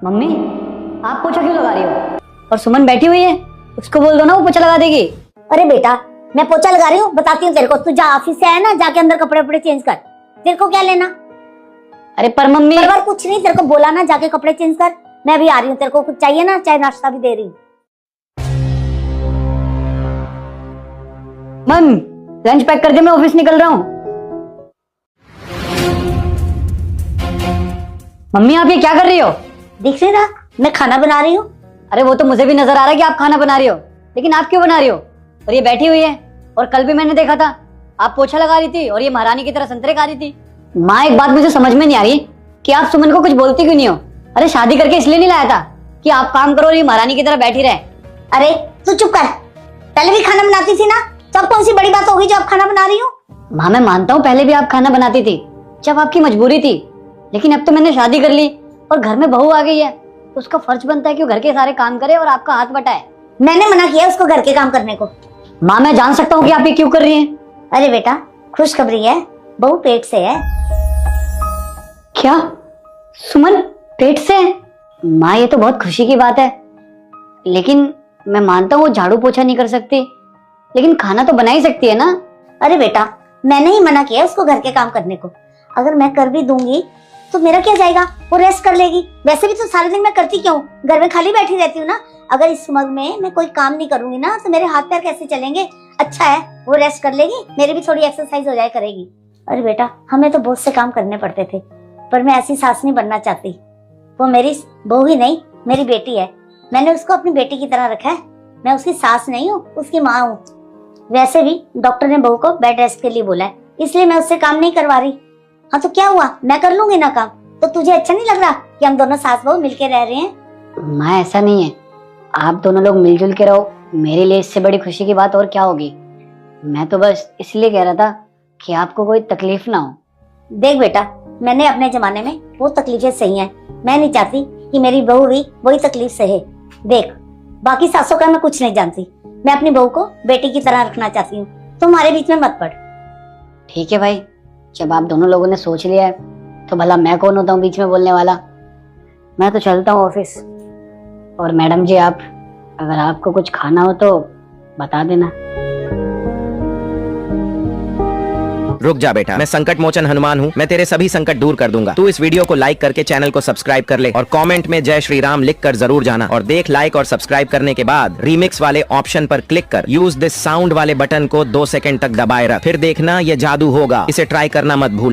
Mummy आप पोछा क्यों लगा रही हो? और सुमन बैठी हुई है, उसको बोल दो ना, वो पोछा लगा देगी। अरे बेटा मैं पोछा लगा रही हूँ, बताती हूँ तेरे को। तू जा ऑफिस से आया ना, जाके अंदर कपड़े वपड़े चेंज कर। तेरे को क्या लेना? अरे पर मम्मी पर कुछ नहीं, तेरे को बोला ना जाके कपड़े चेंज कर। मैं अभी आ रही हूँ, तेरे को कुछ चाहिए ना, चाय नाश्ता भी दे रही हूँ। मम लंच पैक कर दे, मैं ऑफिस निकल रहा हूँ। मम्मी आप ये क्या कर रही हो? दिख नहीं रहा मैं खाना बना रही हूँ? अरे वो तो मुझे भी नजर आ रहा है कि आप खाना बना रही हो, लेकिन आप क्यों बना रही हो? और ये बैठी हुई है, और कल भी मैंने देखा था आप पोछा लगा रही थी और ये महारानी की तरह संतरे खा रही थी। माँ एक बात मुझे समझ में नहीं आ रही कि आप सुमन को कुछ बोलती क्यों नहीं हो? अरे शादी करके इसलिए नहीं लाया था कि आप काम करो और ये महारानी की तरह बैठी रहे। अरे तू चुप कर, पहले भी खाना बनाती थी ना, तब कौन सी बड़ी बात होगी जो आप खाना बना रही हो? माँ मैं मानता हूँ पहले भी आप खाना बनाती थी जब आपकी मजबूरी थी, लेकिन अब तो मैंने शादी कर ली और घर में बहू आ गई है, तो उसका फर्ज बनता है कि वो घर के सारे काम करे और आपका हाथ बटाए। मैंने मना किया उसको घर के काम करने को। माँ मैं जान सकता हूँ कि आप ये क्यों कर रही हैं? अरे बेटा खुशखबरी है, बहू पेट से है। क्या सुमन पेट से है? माँ ये तो बहुत खुशी की बात है, लेकिन मैं मानता हूँ वो झाड़ू पोछा नहीं कर सकती, लेकिन खाना तो बना ही सकती है ना। अरे बेटा मैंने ही मना किया उसको घर के काम करने को। अगर मैं कर भी दूंगी तो मेरा क्या जाएगा, वो रेस्ट कर लेगी। वैसे भी तो सारे दिन मैं करती क्यों, घर में खाली बैठी रहती हूँ ना। अगर इस उम्र में मैं कोई काम नहीं करूंगी ना तो मेरे हाथ पैर कैसे चलेंगे? अच्छा है वो रेस्ट कर लेगी, मेरी भी थोड़ी एक्सरसाइज हो जाए करेगी। अरे बेटा हमें तो बहुत से काम करने पड़ते थे, पर मैं ऐसी सास नहीं बनना चाहती। वो मेरी बहू ही नहीं, मेरी बेटी है। मैंने उसको अपनी बेटी की तरह रखा है। मैं उसकी सास नहीं हूँ, उसकी माँ हूँ। वैसे भी डॉक्टर ने बहू को बेड रेस्ट के लिए बोला है, इसलिए मैं उससे काम नहीं करवा रही। हाँ तो क्या हुआ, मैं कर लूंगी ना काम। तो तुझे अच्छा नहीं लग रहा कि हम दोनों सास बहू मिलके रह रहे हैं? माँ ऐसा नहीं है, आप दोनों लोग मिलजुल के रहो, मेरे लिए इससे बड़ी खुशी की बात और क्या होगी। मैं तो बस इसलिए कह रहा था कि आपको कोई तकलीफ ना हो। देख बेटा मैंने अपने जमाने में वो तकलीफें सही हैं, मैं नहीं चाहती कि मेरी बहू भी वही तकलीफ सहे। देख बाकी सासों का मैं कुछ नहीं जानती, मैं अपनी बहू को बेटी की तरह रखना चाहती हूँ। तुम्हारे बीच में मत पड़। ठीक है भाई, जब आप दोनों लोगों ने सोच लिया है तो भला मैं कौन होता हूँ बीच में बोलने वाला। मैं तो चलता हूँ ऑफिस। और मैडम जी आप अगर आपको कुछ खाना हो तो बता देना। रुक जा बेटा, मैं संकट मोचन हनुमान हूँ, मैं तेरे सभी संकट दूर कर दूंगा। तू इस वीडियो को लाइक करके चैनल को सब्सक्राइब कर ले और कमेंट में जय श्री राम लिख कर जरूर जाना। और देख लाइक और सब्सक्राइब करने के बाद रीमिक्स वाले ऑप्शन पर क्लिक कर यूज दिस साउंड वाले बटन को 2 सेकंड तक दबाए रख, फिर देखना ये जादू होगा। इसे ट्राई करना मत भूल।